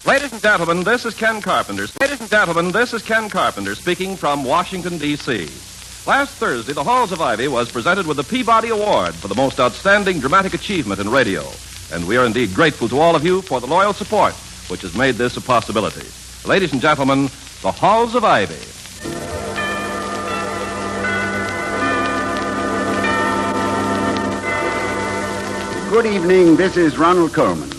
Ladies and gentlemen, this is Ken Carpenter. Ladies and gentlemen, this is Ken Carpenter speaking from Washington, D.C. Last Thursday, the Halls of Ivy was presented with the Peabody Award for the most outstanding dramatic achievement in radio. And we are indeed grateful to all of you for the loyal support which has made this a possibility. Ladies and gentlemen, the Halls of Ivy. Good evening. This is Ronald Coleman.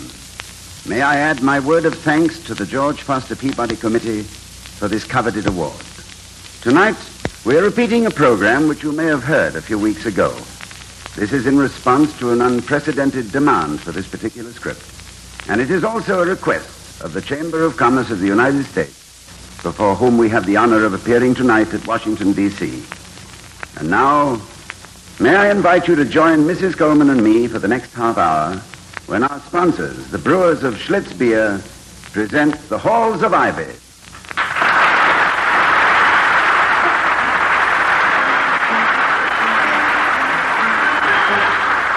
May I add my word of thanks to the George Foster Peabody Committee for this coveted award. Tonight, we're repeating a program which you may have heard a few weeks ago. This is in response to an unprecedented demand for this particular script. And it is also a request of the Chamber of Commerce of the United States, before whom we have the honor of appearing tonight at Washington, D.C. And now, may I invite you to join Mrs. Coleman and me for the next half hour when our sponsors, the brewers of Schlitz Beer, present the Halls of Ivy.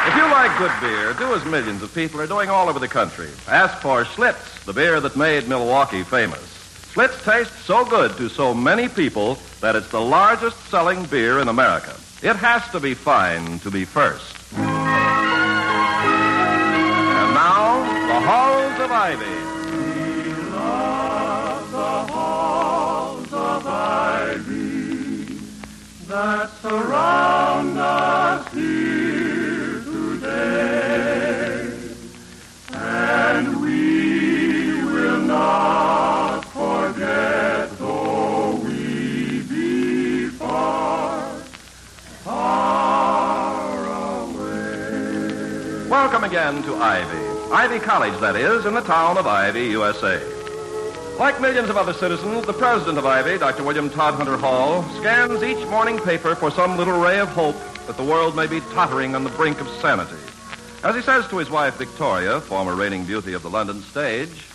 If you like good beer, do as millions of people are doing all over the country. Ask for Schlitz, the beer that made Milwaukee famous. Schlitz tastes so good to so many people that it's the largest selling beer in America. It has to be fine to be first. The Halls of Ivy. We love the halls of ivy that surround us here today, and we will not forget though we be far, far away. Welcome again to Ivy. Ivy College, that is, in the town of Ivy, USA. Like millions of other citizens, the president of Ivy, Dr. William Todd Hunter Hall, scans each morning paper for some little ray of hope that the world may be tottering on the brink of sanity. As he says to his wife, Victoria, former reigning beauty of the London stage,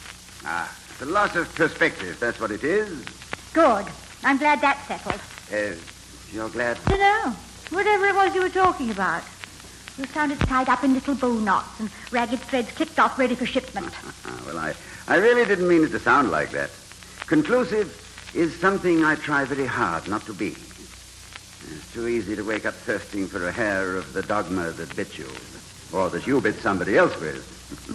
The loss of perspective, that's what it is. Good. I'm glad that's settled. You're glad? No. Whatever it was you were talking about. You sounded tied up in little bow knots and ragged threads clipped off ready for shipment. Well, I really didn't mean it to sound like that. Conclusive is something I try very hard not to be. It's too easy to wake up thirsting for a hair of the dogma that bit you, or that you bit somebody else with.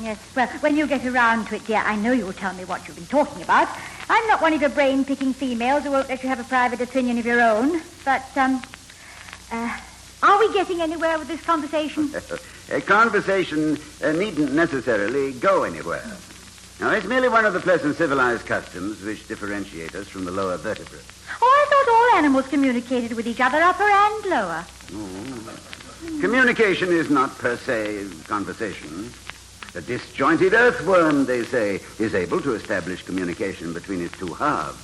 Yes, well, when you get around to it, dear, I know you'll tell me what you've been talking about. I'm not one of your brain-picking females who won't let you have a private opinion of your own, but, are we getting anywhere with this conversation? A conversation needn't necessarily go anywhere. Now, it's merely one of the pleasant civilized customs which differentiate us from the lower vertebrates. Oh, I thought all animals communicated with each other, upper and lower. Communication is not per se conversation. The disjointed earthworm, they say, is able to establish communication between its two halves.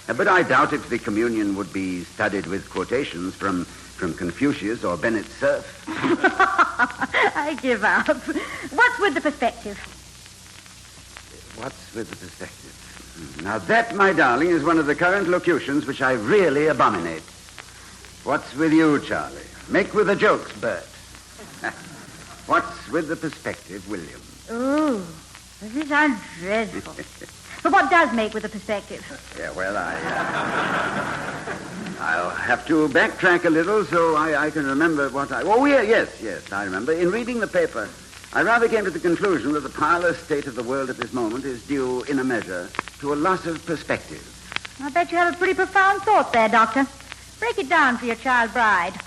But I doubt if the communion would be studied with quotations from Confucius or Bennett Cerf. I give up. What's with the perspective? What's with the perspective? Now that, my darling, is one of the current locutions which I really abominate. What's with you, Charlie? Make with the jokes, Bert. What's with the perspective, William? Ooh, this sounds dreadful. But what does make with the perspective? Yeah, well, I'll have to backtrack a little so I can remember what I... Oh, yeah, yes, I remember. In reading the paper, I rather came to the conclusion that the parlous state of the world at this moment is due, in a measure, to a loss of perspective. I bet you have a pretty profound thought there, Doctor. Break it down for your child bride.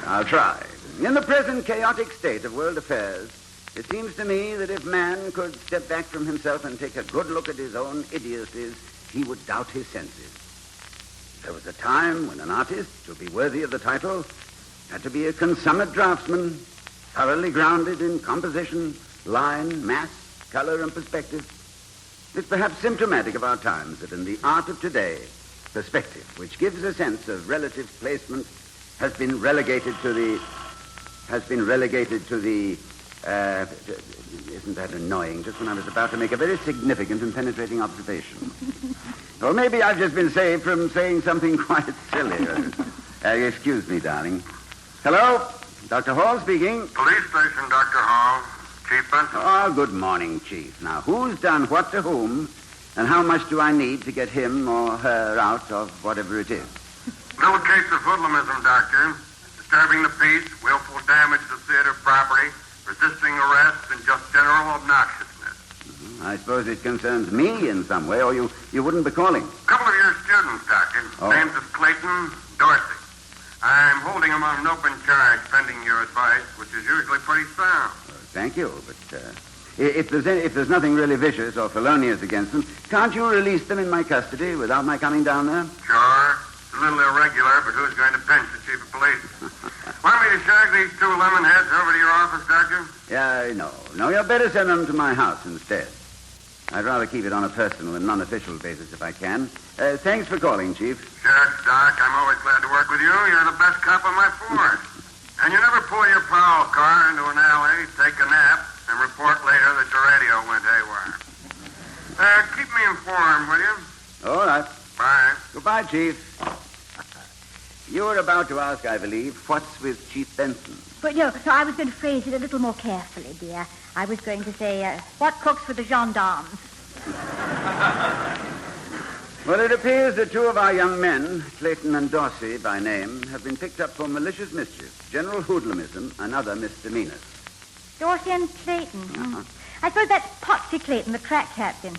I'll try. In the present chaotic state of world affairs, it seems to me that if man could step back from himself and take a good look at his own idiocies, he would doubt his senses. There was a time when an artist, to be worthy of the title, had to be a consummate draftsman, thoroughly grounded in composition, line, mass, color, and perspective. It's perhaps symptomatic of our times that in the art of today, perspective, which gives a sense of relative placement, has been relegated to the isn't that annoying, just when I was about to make a very significant and penetrating observation? Or maybe I've just been saved from saying something quite silly. Excuse me, darling. Hello? Dr. Hall speaking. Police station, Dr. Hall. Chief Benson. Oh, good morning, Chief. Now, who's done what to whom, and how much do I need to get him or her out of whatever it is? Little case of hoodlumism, Doctor. Disturbing the peace, willful damage to theater property, resisting arrest, and just general obnoxiousness. I suppose it concerns me in some way, or you wouldn't be calling. A couple of your students, Doctor. Oh. Names is Clayton, Dorsey. I'm holding them on an open charge pending your advice, which is usually pretty sound. Thank you, but if there's nothing really vicious or felonious against them, can't you release them in my custody without my coming down there? Sure. It's a little irregular, but who's going to pinch the chief of police? Want me to shag these two lemon heads over to your office, Doctor? Yeah, no, you'd better send them to my house instead. I'd rather keep it on a personal and non-official basis if I can. Thanks for calling, Chief. Sure, Doc. I'm always glad to work with you. You're the best cop on my force. And you never pull your prowl car into an alley, take a nap, and report later that your radio went haywire. Keep me informed, will you? All right. Bye. Goodbye, Chief. You were about to ask, I believe, what's with Chief Benson? But no, I was going to phrase it a little more carefully, dear. I was going to say, what cooks for the gendarmes? Well, it appears that two of our young men, Clayton and Dorsey by name, have been picked up for malicious mischief, general hoodlumism, and other misdemeanors. Dorsey and Clayton. I suppose that's Potsy Clayton, the track captain.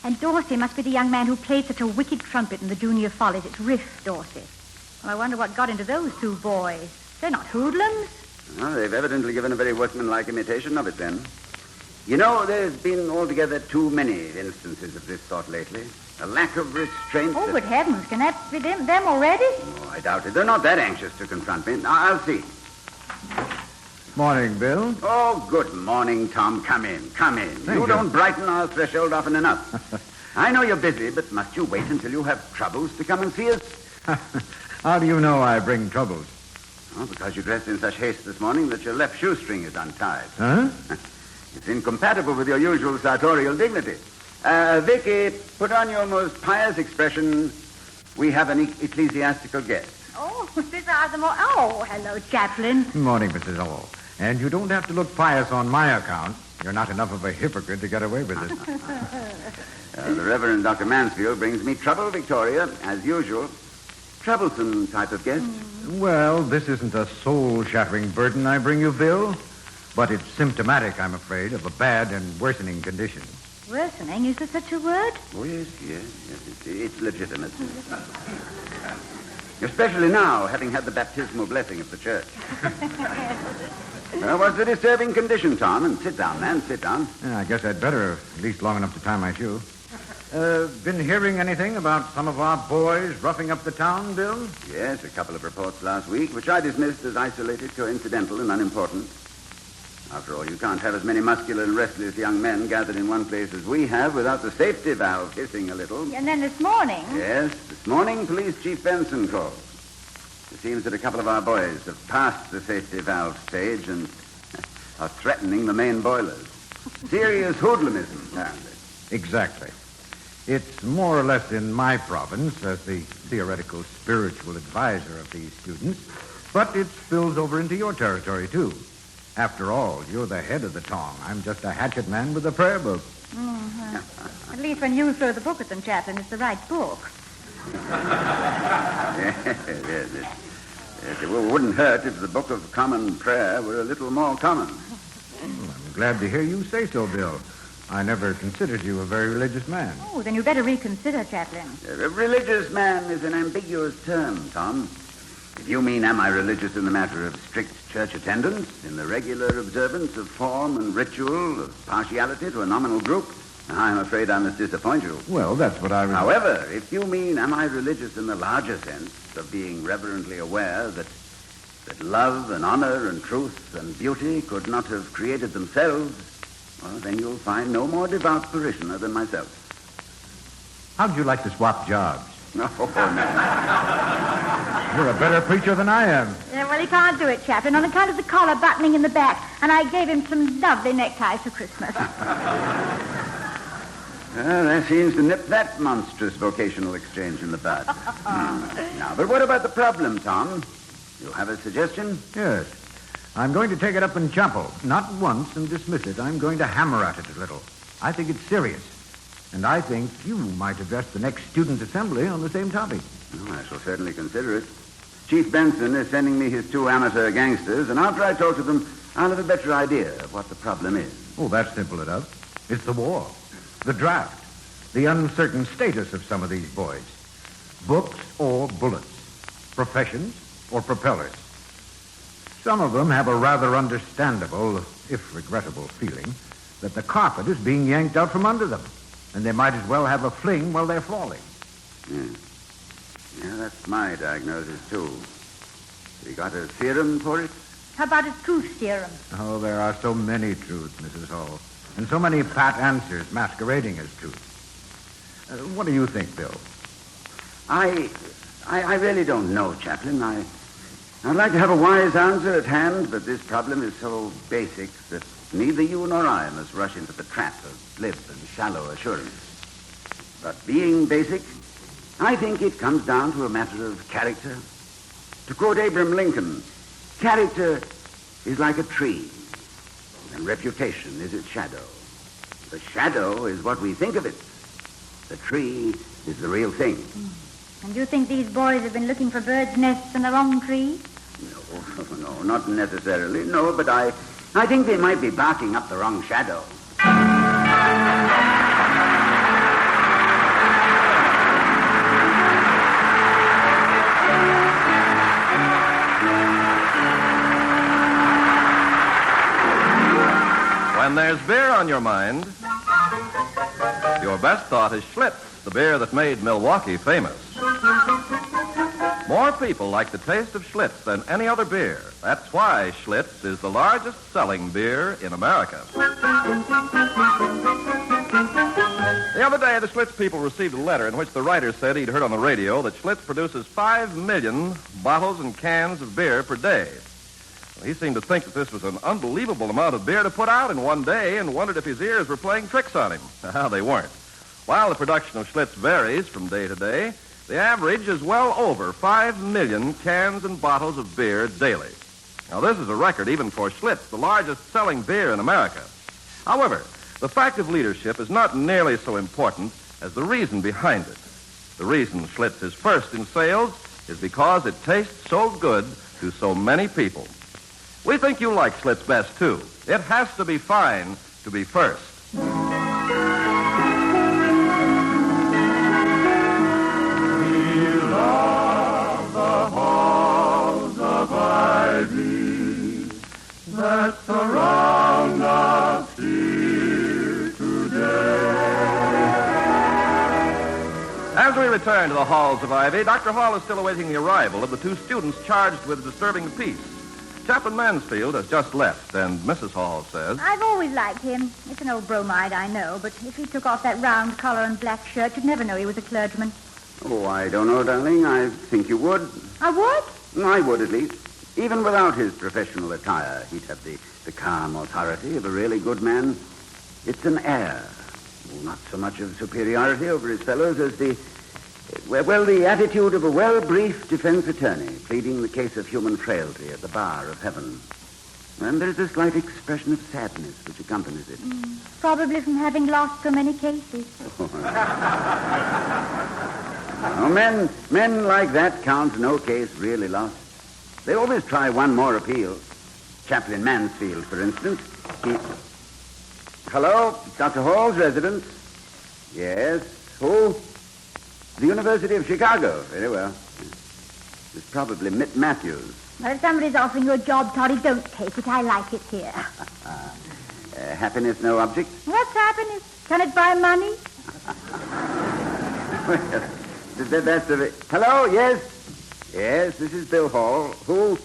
And Dorsey must be the young man who played such a wicked trumpet in the Junior Follies. It's Riff Dorsey. Well, I wonder what got into those two boys. They're not hoodlums. Well, they've evidently given a very workmanlike imitation of it, then. You know, there's been altogether too many instances of this sort lately. A lack of restraint. Oh, good heavens. Can that be them already? Oh, I doubt it. They're not that anxious to confront me. I'll see. Morning, Bill. Oh, good morning, Tom. Come in. Thank you. Don't brighten our threshold often enough. I know you're busy, but must you wait until you have troubles to come and see us? How do you know I bring troubles? Oh, because you dressed in such haste this morning that your left shoestring is untied. Huh? It's incompatible with your usual sartorial dignity. Vicky, put on your most pious expression. We have an ecclesiastical guest. Oh, Mrs. Arthur. Oh, hello, Chaplain. Morning, Mrs. Hall. And you don't have to look pious on my account. You're not enough of a hypocrite to get away with it. The Reverend Dr. Mansfield brings me trouble, Victoria, as usual. Troublesome type of guest. Well, this isn't a soul-shattering burden I bring you, Bill. But it's symptomatic, I'm afraid, of a bad and worsening condition. Worsening? Is there such a word? Oh, yes. It's legitimate. Especially now, having had the baptismal blessing of the church. What's the disturbing condition, Tom? And sit down, man, sit down. Yeah, I guess I'd better, at least long enough to tie my shoe. Been hearing anything about some of our boys roughing up the town, Bill? Yes, a couple of reports last week, which I dismissed as isolated, coincidental, and unimportant. After all, you can't have as many muscular and restless young men gathered in one place as we have without the safety valve hissing a little. And then this morning... Yes, this morning, Police Chief Benson called. It seems that a couple of our boys have passed the safety valve stage and are threatening the main boilers. Serious hoodlumism, apparently. Exactly. It's more or less in my province as the theoretical spiritual advisor of these students, but it spills over into your territory, too. After all, you're the head of the tong. I'm just a hatchet man with a prayer book. Mm-hmm. At least when you throw the book at them, Chaplain, it's the right book. Yes, it wouldn't hurt if the Book of Common Prayer were a little more common. Well, I'm glad to hear you say so, Bill. I never considered you a very religious man. Oh, then you better reconsider, Chaplain. A religious man is an ambiguous term, Tom. If you mean, am I religious in the matter of strict church attendance, in the regular observance of form and ritual, of partiality to a nominal group, I'm afraid I must disappoint you. Well, that's what I was... However, if you mean, am I religious in the larger sense of being reverently aware that love and honor and truth and beauty could not have created themselves, well, then you'll find no more devout parishioner than myself. How'd you like to swap jobs? Oh, no. You're a better preacher than I am. Yeah, well, he can't do it, Chaplain, on account of the collar buttoning in the back, and I gave him some lovely neckties for Christmas. That seems to nip that monstrous vocational exchange in the bud. Now, but what about the problem, Tom? You have a suggestion? Yes. I'm going to take it up in chapel, not once and dismiss it. I'm going to hammer at it a little. I think it's serious. And I think you might address the next student assembly on the same topic. Oh, I shall certainly consider it. Chief Benson is sending me his 2 amateur gangsters, and after I talk to them, I'll have a better idea of what the problem is. Oh, that's simple enough. It's the war, the draft, the uncertain status of some of these boys. Books or bullets, professions or propellers. Some of them have a rather understandable, if regrettable, feeling that the carpet is being yanked out from under them, and they might as well have a fling while they're falling. Yeah, that's my diagnosis, too. We got a serum for it? How about a truth serum? Oh, there are so many truths, Mrs. Hall, and so many pat answers masquerading as truth. What do you think, Bill? I really don't know, Chaplain. I'd like to have a wise answer at hand, but this problem is so basic that neither you nor I must rush into the trap of glib and shallow assurance. But being basic, I think it comes down to a matter of character. To quote Abraham Lincoln, character is like a tree, and reputation is its shadow. The shadow is what we think of it. The tree is the real thing. And you think these boys have been looking for birds' nests in the wrong tree? No, not necessarily. No, but I think they might be barking up the wrong shadow. When there's beer on your mind, your best thought is Schlitz, the beer that made Milwaukee famous. More people like the taste of Schlitz than any other beer. That's why Schlitz is the largest selling beer in America. The other day, the Schlitz people received a letter in which the writer said he'd heard on the radio that Schlitz produces 5 million bottles and cans of beer per day. He seemed to think that this was an unbelievable amount of beer to put out in one day and wondered if his ears were playing tricks on him. They weren't. While the production of Schlitz varies from day to day, the average is well over 5 million cans and bottles of beer daily. Now, this is a record even for Schlitz, the largest selling beer in America. However, the fact of leadership is not nearly so important as the reason behind it. The reason Schlitz is first in sales is because it tastes so good to so many people. We think you like Schlitz best, too. It has to be fine to be first. We love the halls of ivy that surround us here today. As we return to the halls of ivy, Dr. Hall is still awaiting the arrival of the 2 students charged with disturbing the peace. Chaplain Mansfield has just left, and Mrs. Hall says... I've always liked him. It's an old bromide, I know, but if he took off that round collar and black shirt, you'd never know he was a clergyman. Oh, I don't know, darling. I think you would. I would? I would, at least. Even without his professional attire, he'd have the calm authority of a really good man. It's an air. Not so much of superiority over his fellows as the attitude of a well-briefed defense attorney pleading the case of human frailty at the bar of heaven. And there's a slight expression of sadness which accompanies it. Probably from having lost so many cases. Now, men like that count no case really lost. They always try one more appeal. Chaplain Mansfield, for instance. Hello, Dr. Hall's residence. Yes, who? The University of Chicago. Very well. It's probably Mitt Matthews. Well, if somebody's offering you a job, Toddy, don't take it. I like it here. Happiness no object? What's happiness? Can it buy money? Well, that's the... Hello, yes? Yes, this is Bill Hall. Who?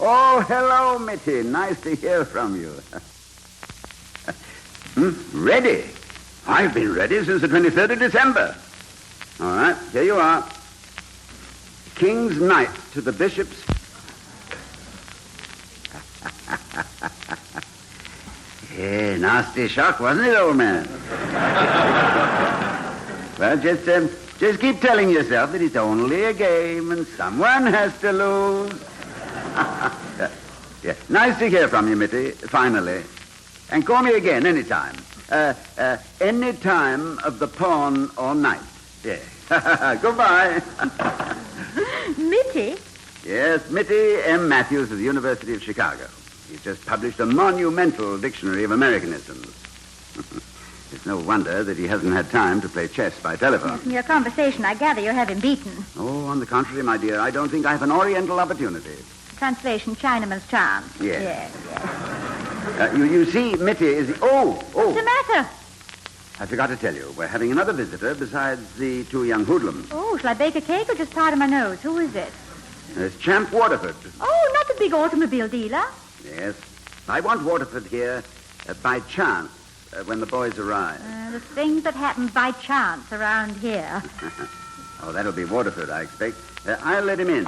Oh, hello, Mitty. Nice to hear from you. Ready? I've been ready since the 23rd of December. All right, here you are. King's Knight to the Bishops. Hey, nasty shock, wasn't it, old man? Well, just keep telling yourself that it's only a game and someone has to lose. Yeah. Nice to hear from you, Mitty, finally. And call me again anytime. Any time of the pawn or night. Yeah. Goodbye. Mitty? Yes, Mitty M. Matthews of the University of Chicago. He's just published a monumental dictionary of Americanisms. It's no wonder that he hasn't had time to play chess by telephone. From your conversation, I gather you have him beaten. Oh, on the contrary, my dear, I don't think I have an oriental opportunity. Translation, Chinaman's charm. Yes. Yes. You see, Mitty is... Oh! What's the matter? I forgot to tell you, we're having another visitor besides the two young hoodlums. Oh, shall I bake a cake or just powder my nose? Who is it? It's Champ Waterfield. Oh, not the big automobile dealer. Yes. I want Waterford here by chance when the boys arrive. The things that happen by chance around here. Oh, that'll be Waterford, I expect. I'll let him in.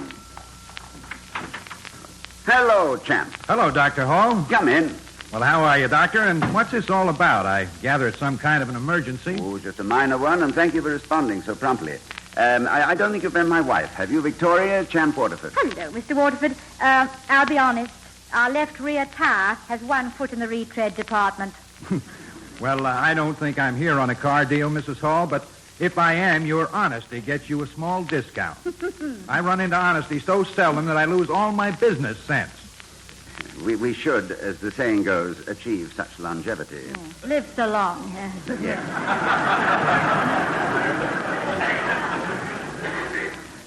Hello, Champ. Hello, Dr. Hall. Come in. Well, how are you, Doctor? And what's this all about? I gather it's some kind of an emergency. Oh, just a minor one, and thank you for responding so promptly. I don't think you've met my wife. Have you, Victoria? Champ Waterford. Hello, Mr. Waterford. I'll be honest. Our left rear tire has one foot in the retread department. Well, I don't think I'm here on a car deal, Mrs. Hall, but if I am, your honesty gets you a small discount. I run into honesty so seldom that I lose all my business sense. We should, as the saying goes, achieve such longevity. Live so long. Yes.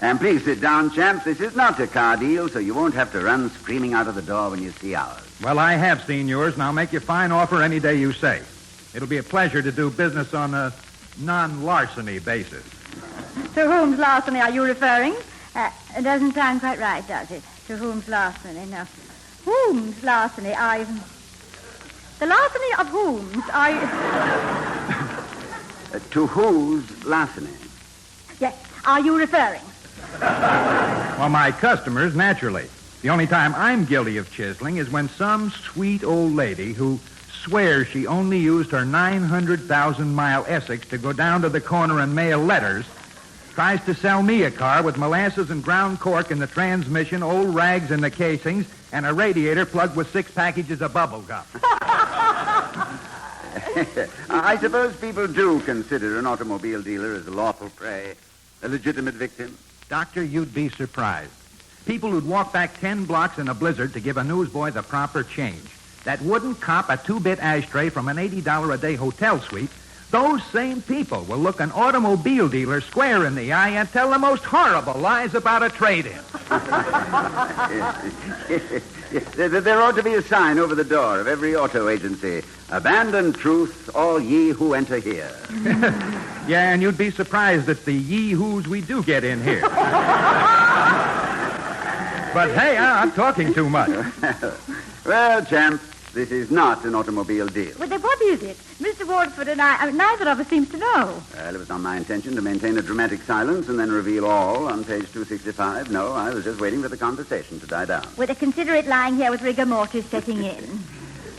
And please sit down, Champ. This is not a car deal, so you won't have to run screaming out of the door when you see ours. Well, I have seen yours, and I'll make you a fine offer any day you say. It'll be a pleasure to do business on a non-larceny basis. To whom's larceny are you referring? It doesn't sound quite right, does it? To whom's larceny? No. Whom's larceny are you... The larceny of whom's are you... To whose larceny? Yes, are you referring? Well, my customers, naturally. The only time I'm guilty of chiseling is when some sweet old lady who swears she only used her 900,000-mile Essex to go down to the corner and mail letters tries to sell me a car with molasses and ground cork in the transmission, old rags in the casings, and a radiator plugged with 6 packages of bubble gum. I suppose people do consider an automobile dealer as a lawful prey, a legitimate victim. Doctor, you'd be surprised. People who'd walk back 10 blocks in a blizzard to give a newsboy the proper change, that wouldn't cop a 2-bit ashtray from an $80-a-day hotel suite, those same people will look an automobile dealer square in the eye and tell the most horrible lies about a trade-in. There ought to be a sign over the door of every auto agency. Abandon truth, all ye who enter here. Yeah, and you'd be surprised at the yee-hoos we do get in here. But, hey, I'm talking too much. Well, Champ, this is not an automobile deal. Well, then what is it? Mr. Waterford and I, neither of us seems to know. Well, it was not my intention to maintain a dramatic silence and then reveal all on page 265. No, I was just waiting for the conversation to die down. Well, consider it lying here with rigor mortis setting in.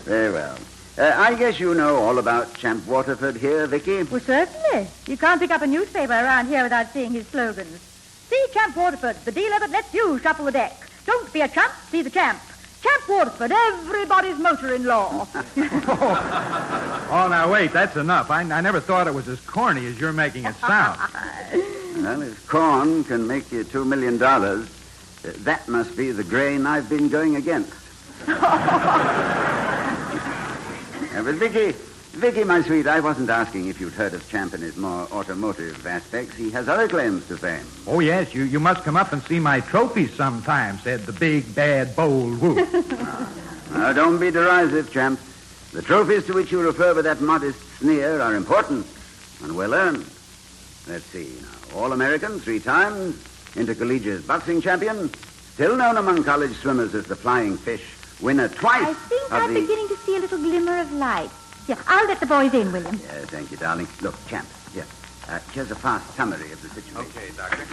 Very well. I guess you know all about Champ Waterford here, Vicky. Well, certainly. You can't pick up a newspaper around here without seeing his slogans. See Champ Waterford, the dealer that lets you shuffle the deck. Don't be a chump, be the champ. Champ Waterford, everybody's motor-in-law. Oh, now, wait, that's enough. I never thought it was as corny as you're making it sound. Well, if corn can make you $2 million, that must be the grain I've been going against. But Vicky, my sweet, I wasn't asking if you'd heard of Champ and his more automotive aspects. He has other claims to fame. Oh, yes, you must come up and see my trophies sometime, said the big, bad, bold wolf. Now, don't be derisive, Champ. The trophies to which you refer with that modest sneer are important and well earned. Let's see now. All-American 3 times, intercollegiate boxing champion, still known among college swimmers as the Flying Fish, winner twice. I think I'm beginning to see a little glimmer of light. Yeah, I'll let the boys in, William. Yeah, thank you, darling. Look, Champ, here. Here's a fast summary of the situation. Okay, Doctor.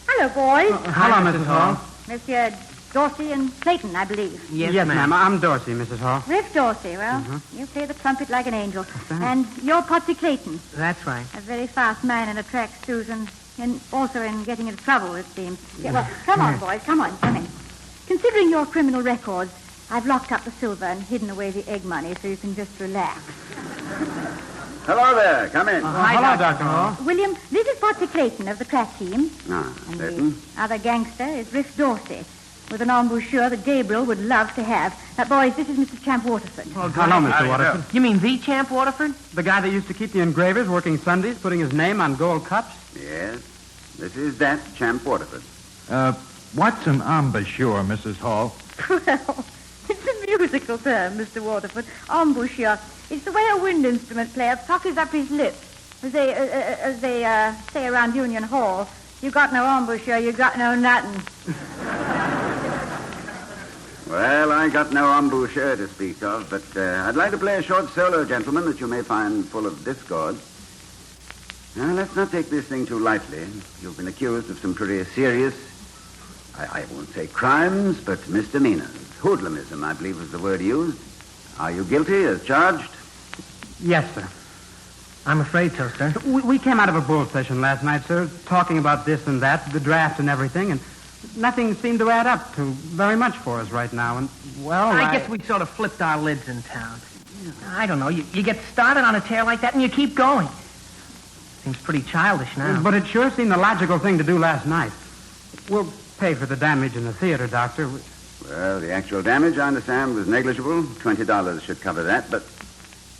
Hello, boys. Hello, Mrs. Hall. Monsieur Dorsey and Clayton, I believe. Yes, ma'am. I'm Dorsey, Mrs. Hall. Riff Dorsey, well, you play the trumpet like an angel. And you're Potsy Clayton. That's right. A very fast man in a tracksuit and also in getting into trouble, it seems. Yeah, well, come on, boys, come in. Considering your criminal records, I've locked up the silver and hidden away the egg money so you can just relax. Hello there. Come in. Hello, Dr. Hall. William, this is Patsy Clayton of the crack team. And Clayton. the other gangster is Riff Dorsey, with an embouchure that Gabriel would love to have. Boys, this is Mr. Champ Waterford. Hello, Mr. Waterford. You mean the Champ Waterford? The guy that used to keep the engravers working Sundays, putting his name on gold cups? Yes. This is that Champ Waterford. What's an embouchure, Mrs. Hall? Well, it's a musical term, Mr. Waterford. Embouchure. It's the way a wind instrument player puckers up his lips. As they say around Union Hall, you got no embouchure, you got no nothing. Well, I got no embouchure to speak of, but I'd like to play a short solo, gentlemen, that you may find full of discord. Now, let's not take this thing too lightly. You've been accused of some pretty serious, I won't say crimes, but misdemeanors. Hoodlumism, I believe, was the word used. Are you guilty as charged? Yes, sir. I'm afraid so, sir. We came out of a bull session last night, sir, talking about this and that, the draft and everything, and nothing seemed to add up to very much for us right now. And, well, I guess we sort of flipped our lids in town. I don't know. You get started on a tear like that and you keep going. Seems pretty childish now. But it sure seemed the logical thing to do last night. We'll pay for the damage in the theater, Doctor. Well, the actual damage, I understand, was negligible. $20 should cover that, but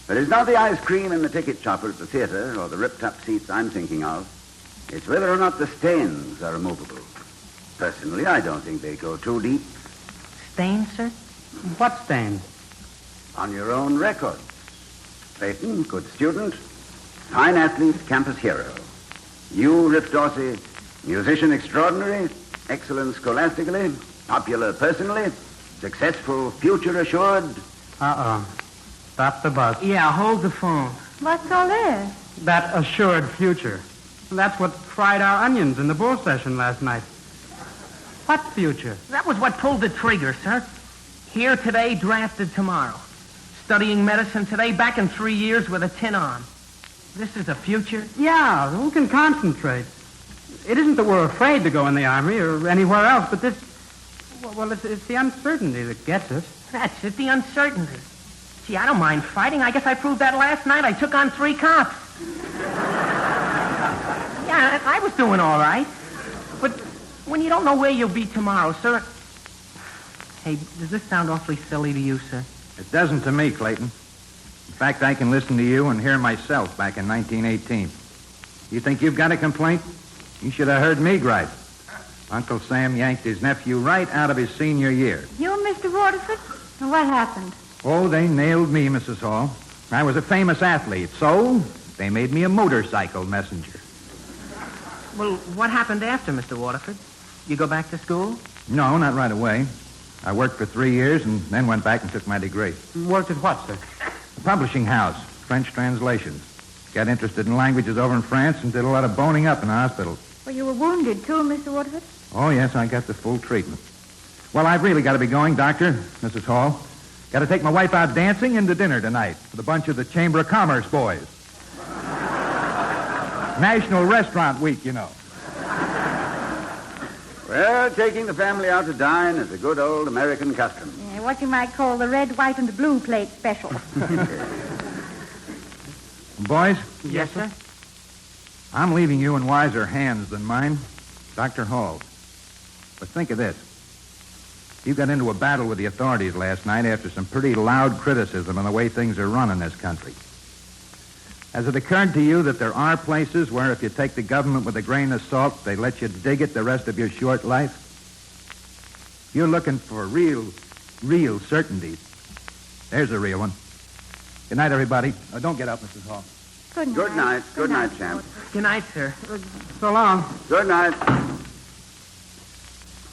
it's not the ice cream in the ticket chopper at the theater or the ripped-up seats I'm thinking of. It's whether or not the stains are removable. Personally, I don't think they go too deep. Stains, sir? What stains? On your own record. Clayton, good student. Fine athlete, campus hero. You, Riff Dorsey, musician extraordinary, excellent scholastically, popular personally, successful, future assured. Stop the bus. Yeah, hold the phone. What's all this? That assured future. That's what fried our onions in the bull session last night. What future? That was what pulled the trigger, sir. Here today, drafted tomorrow. Studying medicine today, back in 3 years with a tin arm. This is a future? Yeah, who can concentrate? It isn't that we're afraid to go in the Army or anywhere else, but this... Well, it's the uncertainty that gets us. That's it, the uncertainty. Gee, I don't mind fighting. I guess I proved that last night. I took on 3 cops. Yeah, I was doing all right. But when you don't know where you'll be tomorrow, sir... Hey, does this sound awfully silly to you, sir? It doesn't to me, Clayton. In fact, I can listen to you and hear myself back in 1918. You think you've got a complaint? You should have heard me gripe. Uncle Sam yanked his nephew right out of his senior year. You, Mr. Waterford? What happened? Oh, they nailed me, Mrs. Hall. I was a famous athlete, so they made me a motorcycle messenger. Well, what happened after, Mr. Waterford? You go back to school? No, not right away. I worked for 3 years and then went back and took my degree. Worked at what, sir? A publishing house, French translations. Got interested in languages over in France and did a lot of boning up in the hospital. Well, you were wounded, too, Mr. Waterford? Oh, yes, I got the full treatment. Well, I've really got to be going, Doctor, Mrs. Hall. Got to take my wife out dancing and to dinner tonight with a bunch of the Chamber of Commerce boys. National Restaurant Week, you know. Well, taking the family out to dine is a good old American custom. Yeah, what you might call the red, white, and blue plate special. Boys? Yes, sir? I'm leaving you in wiser hands than mine, Dr. Hall. But think of this. You got into a battle with the authorities last night after some pretty loud criticism of the way things are run in this country. Has it occurred to you that there are places where if you take the government with a grain of salt, they let you dig it the rest of your short life? You're looking for real certainty. There's a real one. Good night, everybody. Oh, don't get up, Mrs. Hall. Good night. Good night. Good night, Champ. Good night, sir. So long. Good night.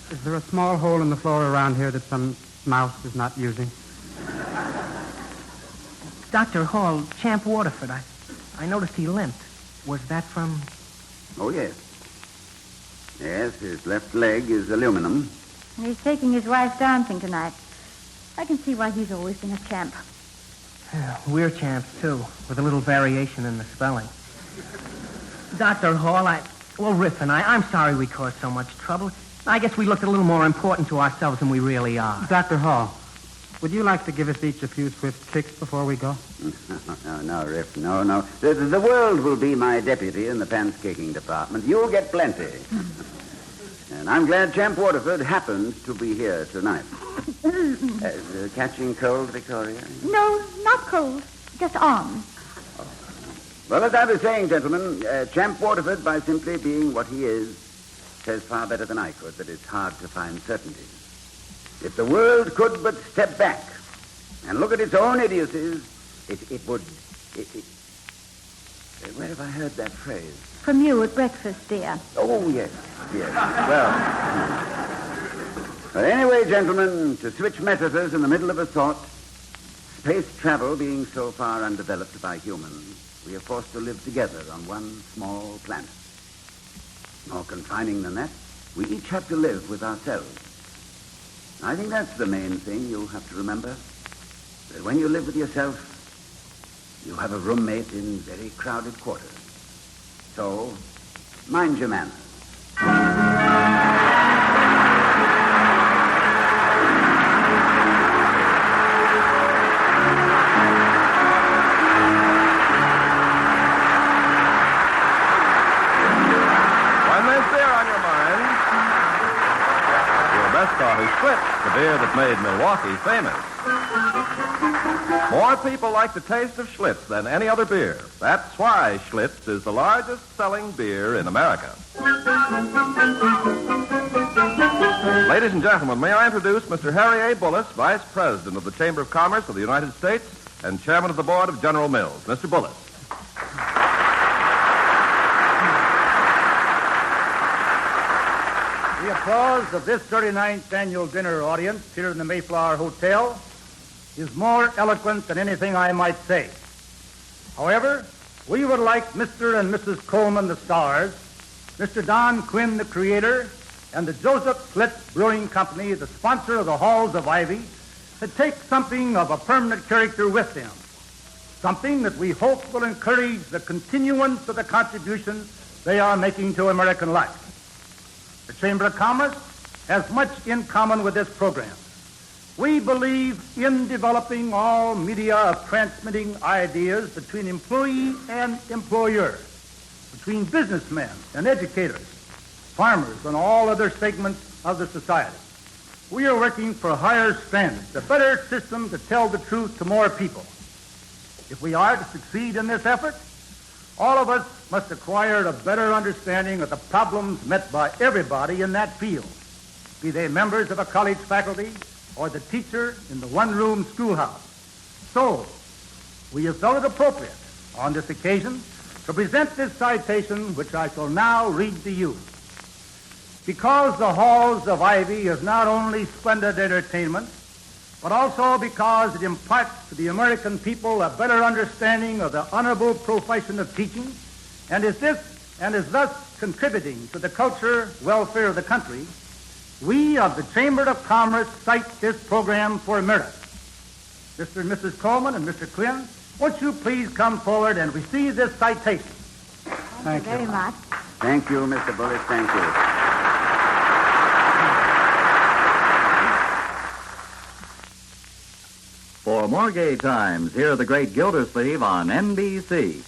Is there a small hole in the floor around here that some mouse is not using? Dr. Hall, Champ Waterford, I noticed he limped. Was that from... Oh, yes. Yes, his left leg is aluminum. And he's taking his wife dancing tonight. I can see why he's always been a champ. We're champs, too, with a little variation in the spelling. Dr. Hall, Riff and I'm sorry we caused so much trouble. I guess we looked a little more important to ourselves than we really are. Dr. Hall, would you like to give us each a few swift kicks before we go? No, Riff, no. The world will be my deputy in the pants-kicking department. You'll get plenty. And I'm glad Champ Waterfield happens to be here tonight. Catching cold, Victoria? No, not cold. Just on. Well, as I was saying, gentlemen, Champ Waterford, by simply being what he is, says far better than I could that it's hard to find certainties. If the world could but step back and look at its own idiocies, it would... Where have I heard that phrase? From you at breakfast, dear. Oh, yes. But anyway, gentlemen, to switch metaphors in the middle of a thought, space travel being so far undeveloped by humans, we are forced to live together on one small planet. More confining than that, we each have to live with ourselves. I think that's the main thing you have to remember, that when you live with yourself, you have a roommate in very crowded quarters. So, mind your manners. Schlitz, the beer that made Milwaukee famous. More people like the taste of Schlitz than any other beer. That's why Schlitz is the largest selling beer in America. Ladies and gentlemen, may I introduce Mr. Harry A. Bullis, Vice President of the Chamber of Commerce of the United States and Chairman of the Board of General Mills. Mr. Bullis. The applause of this 39th annual dinner audience here in the Mayflower Hotel is more eloquent than anything I might say. However, we would like Mr. and Mrs. Coleman, the stars, Mr. Don Quinn, the creator, and the Joseph Schlitz Brewing Company, the sponsor of the Halls of Ivy, to take something of a permanent character with them, something that we hope will encourage the continuance of the contributions they are making to American life. The Chamber of Commerce has much in common with this program. We believe in developing all media of transmitting ideas between employee and employer, between businessmen and educators, farmers, and all other segments of the society. We are working for higher standards, a better system to tell the truth to more people. If we are to succeed in this effort, all of us must acquire a better understanding of the problems met by everybody in that field, be they members of a college faculty or the teacher in the one-room schoolhouse. So, we have felt it appropriate on this occasion to present this citation, which I shall now read to you. Because the Halls of Ivy is not only splendid entertainment, but also because it imparts to the American people a better understanding of the honorable profession of teaching, and is thus contributing to the culture welfare of the country, we of the Chamber of Commerce cite this program for merit. Mr. and Mrs. Coleman and Mr. Quinn, won't you please come forward and receive this citation? Thank you very much. Thank you, Mr. Bullis. Thank you. For more gay times, hear the great Gildersleeve on NBC.